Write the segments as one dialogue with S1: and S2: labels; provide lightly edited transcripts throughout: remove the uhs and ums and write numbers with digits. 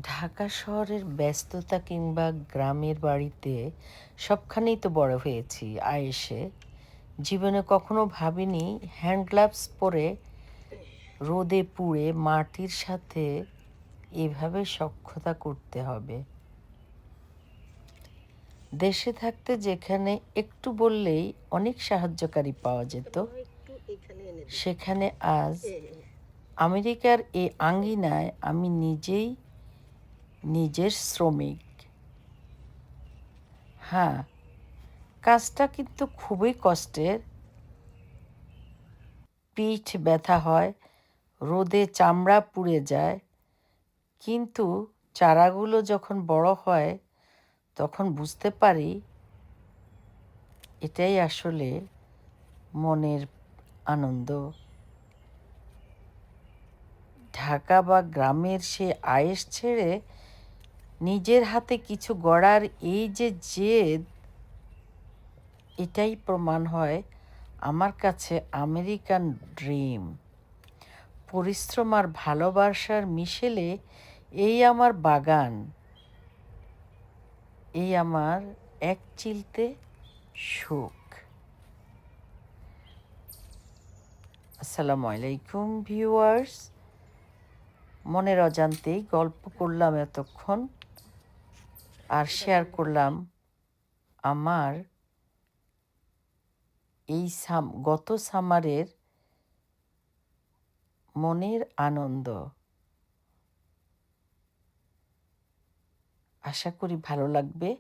S1: ঢাকা শহরের ব্যস্ততা কিংবা গ্রামের বাড়িতে সবখানেই তো বড় হয়েছি আয়েশে। জীবনে কখনো ভাবিনি হ্যান্ড গ্লাভস পরে রোদে পুড়ে মাটির সাথে এভাবে সখ্যতা করতে হবে। দেশে থাকতে যেখানে একটু বললেই অনেক সাহায্যকারী পাওয়া যেত, সেখানে আজ আমেরিকার এই আঙ্গিনায় আমি নিজেই নিজের শ্রমিক। হ্যাঁ, কাজটা কিন্তু খুবই কষ্টের। পিঠ ব্যথা হয়, রোদে চামড়া পুড়ে যায়, কিন্তু চারাগুলো যখন বড় হয় তখন বুঝতে পারি এটাই আসলে মনের আনন্দ। ঢাকা বা গ্রামের সে আয়েশ ছেড়ে নিজের হাতে কিছু গড়ার এই যে জেদ, এটাই প্রমাণ হয় আমার কাছে আমেরিকান ড্রিম। পরিশ্রম আর ভালোবাসার মিশেলে এই আমার বাগান, এই আমার এক চিলতে সুখ। আসসালামু আলাইকুম ভিউয়ার্স। মনের অজান্তেই গল্প করলাম এতক্ষণ, আর শেয়ার করলাম আমার এই গত সামারের মনের আনন্দ। আশা করি ভালো লাগবে।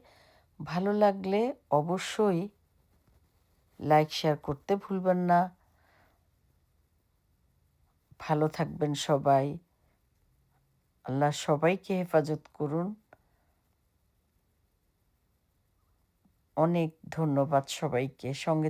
S1: ভালো লাগলে অবশ্যই লাইক শেয়ার করতে ভুলবেন না। ভালো থাকবেন সবাই। আল্লাহ সবাইকে হেফাজত করুন। অনেক ধন্যবাদ সবাইকে। সঙ্গে